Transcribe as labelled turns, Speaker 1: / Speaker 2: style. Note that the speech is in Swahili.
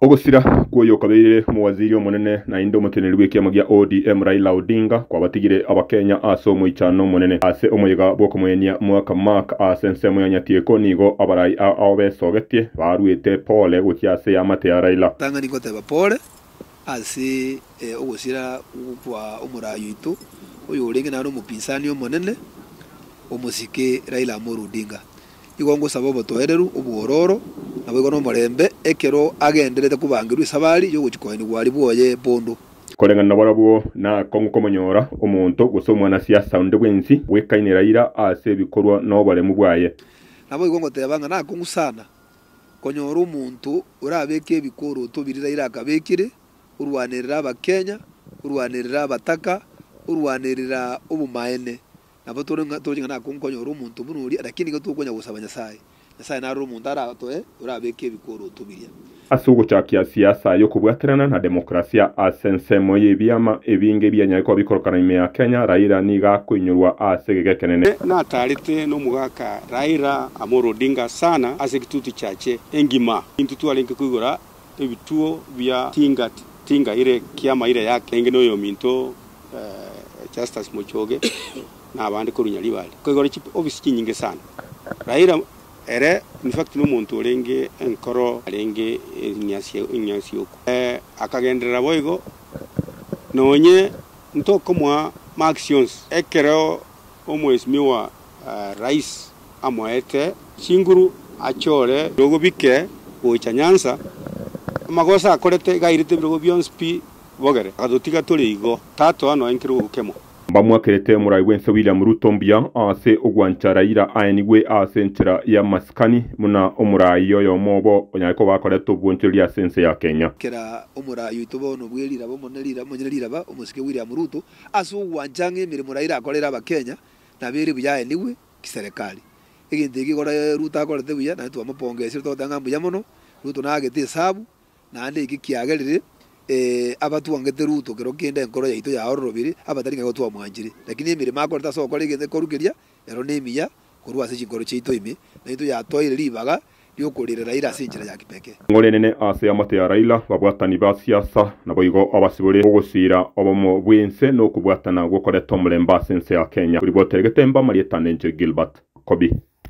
Speaker 1: Ogusira kuoyo kabere mu waziri omunene na indo muteneri w'ekiama gya ODM Raila Odinga kwabatigire abakenya ase omuichano munene ase omuyiga bw'okumwenia mwaka Mark ase ensemo yanyatieko nigo abarai abesogetie barwite pole gukiase ya mate ya Raila
Speaker 2: tanga niko teba pole ase ogusira kwa omurayo itu oyo urenge naro mupinsani omunene omusike Raila Amolo Odinga igongo sabobo toereru obuororo nabo no morembe ekero agenderete kubangiru isabari yo guchikoini gwari bwoye bondo
Speaker 1: korengana barabwo na kongo komonyora omuntu gusomwa na siasa onde bwensi wekaine Raila ase bikorwa no bare mu bwaye
Speaker 2: nabo igongo tebanga na kongo sana konyora umuntu urabeke ebikoro tobiri Raila akabekire urwanirira abakenya urwanirira abataka urwanirira obumaene nabo toringa na kongo konyora umuntu bunuri lakini gotukonya gusaba Nyasaye naro umuntu aratoe urabeke ebikoro tobiria
Speaker 1: asugo chakia siasa yo kubwaterana na demokrasia asensemo yebyama ebinge byanyako bikorokana ime ya Kenya Raila niga kwinyurwa asegekenene
Speaker 3: na tarite no mugaka Raila Amolo Odinga sana asegitutu chache engima intutu alinke kwigora ebituo bya tinga ire kiama ire yake engeno yo minto Justus Muchoge na abandi korunyali bali kwigora office nyinge sana Raila ere in fact no muntu orenge enkoro arenge inyasio akagendera boigo nonye ntoko mwa actions ekero omwesimiwa rais amwete chinguru achore dogo bike ocha Nyanza amagosa akorete gairite birogo byonspi bogere adotiga turigo tato ano enkiro gukemo
Speaker 1: bamwakerete murai wense William Ruto mbia ase ogwancha Raila aenigwe ase nchira ya maskani muna omurai yoyo mobo onyako bakoreto bwonchiri asense ya Kenya
Speaker 2: kera omurai itobo no bwelira bo monelira ba omusike William Ruto aso ogwanjange mirimo Raila akorera abakenya nabere buya enigwe kiserikali egindegi gora Ruto akorete buya na tu amapongese to tanga buya mono Ruto nagete sabu na ande ikiagerire abatuangete Ruto kero kende enkoro ya ito ya orobiri abataringa gotwa mwanjire lakini emire makoreta so koregete korugeria ero nemiya kurwa se chikoro chito ime na ito ya toire libaga lyokorera Raila sinjira ya kipeke
Speaker 1: ngorenene ase amate ya Raila babwatani ba siasa na boigo abasibore ogusira obomo bwense no kubwatana gukoreta omulemba sense ya Kenya kuri botegetemba Marietane Gilbert Kobi